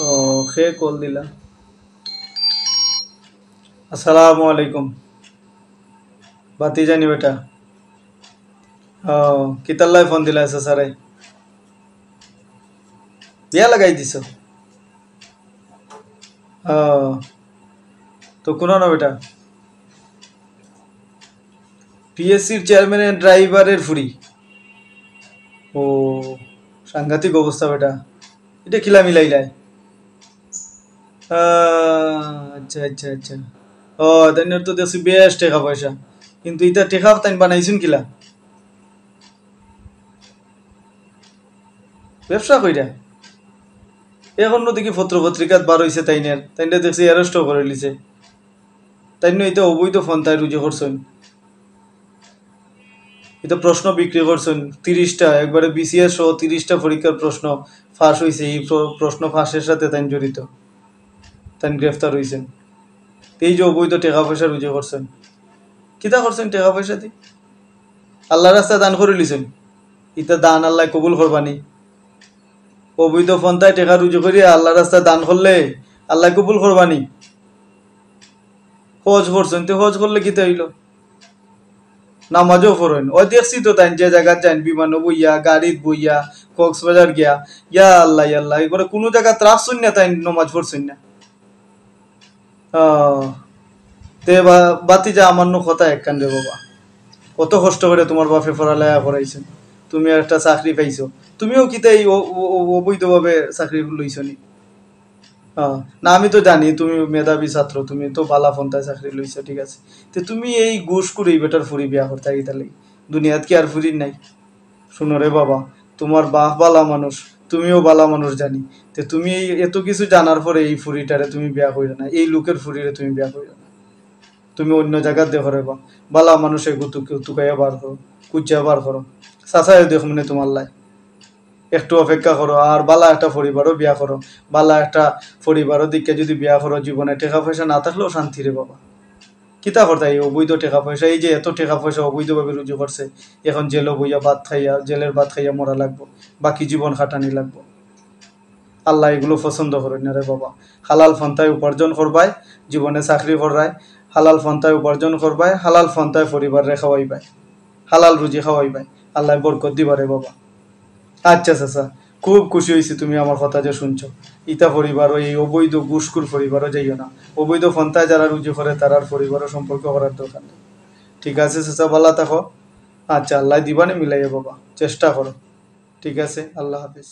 ও খে কল দিলা। আসসালামু আলাইকুম। বাতি জানি বেটা। ও কিতাল্লাই ফোন দিলা আছে সারে। বিয়া লাগাই দিছ। ও তো কোনো না বেটা, পিএসসির চেয়ারম্যানের ড্রাইভারের ফুরি। ও সাংঘাতিক অবস্থা বেটা। এটা কিলা মিলাইলাই। আচ্ছা আচ্ছা আচ্ছা। ও তাইনের তো দেখছি বেশ টেকা পয়সা, কিন্তু ইটা টেকা তাই বানাইছুন কিলা? ব্যবসা কইরা এখন দেখি পত্র পত্রিকাত বার হইছে তাইনের, তাইনটা দেখছি অ্যারেস্টও করে লিছে। তাইন্য এটা অবৈধ ফোন তাই রুজু করছেন। এটা প্রশ্ন বিক্রি করছেন 30টা, একবারে বিসিএস সহ 30টা পরীক্ষার প্রশ্ন ফাঁস হয়েছে। এই প্রশ্ন ফাঁসের সাথে তাই জড়িত, তাই গ্রেফতার হয়েছেন। এই যে অবৈধ টাকা পয়সা রুজু করছেন, কিতা করছেন টাকা পয়সা দিয়ে? আল্লাহ রাস্তায় দান করে লিছেন, ইটা দান আল্লাহ কবুল করবানি। অবৈধ পন্থায় টাকা রুজু করিয়া আল্লাহ রাস্তায় দান করলে আল্লাহ কবুল করবানি। হজ করছেন, তো হজ করলে কিতা হইল? নামাজও পড়েন। ও দেখছি তো তাই যে জায়গা যান, বিমানও বইয়া, গাড়িত বইয়া, কক্সবাজার গিয়া, ইয়া আল্লাহ ইয়া আল্লাহ, এবারে কোনো জায়গা ত্রাস শুন না তাই নমাজ পড়ছেন না। আহ, তে বাতি যা আমার নো কথা একখান রে বাবা। কত কষ্ট করে তোমার বাপে পড়ালেখা করাইছেন, তুমি একটা চাকরি পাইছো। তুমিও কি তাই অবৈধভাবে চাকরি লইছো নি? না আমি তো জানি তুমি মেধাবী ছাত্র, তুমি তো বালা ফন্তায় চাকরি লইছো, ঠিক আছে। তো তুমি এই ঘুষ করে বেটার ফুরি বিয়া করতে গিয়ে তাহলে দুনিয়াত কি আর ফুরির নাই? শুনো রে বাবা, তোমার বাপ বালা মানুষ, তুমিও বালা মানুষ জানি। তো তুমি এই এত কিছু জানার পরে এই ফুরিটারে তুমি বিয়া কইরা না, এই লোকের ফুরিরে তুমি বিয়া কইরা না। তুমি অন্য জায়গার দেখো রে বা, বালা মানুষের তুকাইয়া বার করো, কুচিয়া বার করো। চাচাই দেখো মানে তোমার লাই। একটু অপেক্ষা করো আর বালা একটা পরিবারও বিয়া করো। বালা একটা পরিবারও দিকে যদি বিয়া করো, জীবনে টাকা পয়সা না থাকলেও শান্তি রে বাবা। কিতা করতা এই অবৈধ টাকা পয়সা, এই যে এত টাকা পয়সা অবৈধভাবে রুজু করছে, এখন জেলও বইয়া ভাত খাইয়া, জেলের ভাত খাইয়া মরা লাগবো, বাকি জীবন খাটানি লাগবো। আল্লাহ এগুলো পছন্দ করেন না রে বাবা। হালাল ফন্তায় উপার্জন করবাই, জীবনে চাকরি করায়, হালাল ফন্তায় উপার্জন করবাই, হালাল ফন্তায় পরিবারে খাওয়াইবাই, হালাল রুজি খাওয়াইবাই। আল্লাহ বরকত দিবারে বাবা। আচ্ছা চাচা, খুব খুশি হয়েছি তুমি আমার কথা যে শুনছো। ইতা পরিবারও এই অবৈধ ঘুষখোর পরিবারও যাইও না। অবৈধ পন্থায় যারা রুজু করে তারার পরিবারও সম্পর্ক করার দরকার নেই। ঠিক আছে চাচা, ভালো থাকো। আচ্ছা, আল্লাহ দিবানে মিলাইয়া বাবা, চেষ্টা করো। ঠিক আছে, আল্লাহ হাফিজ।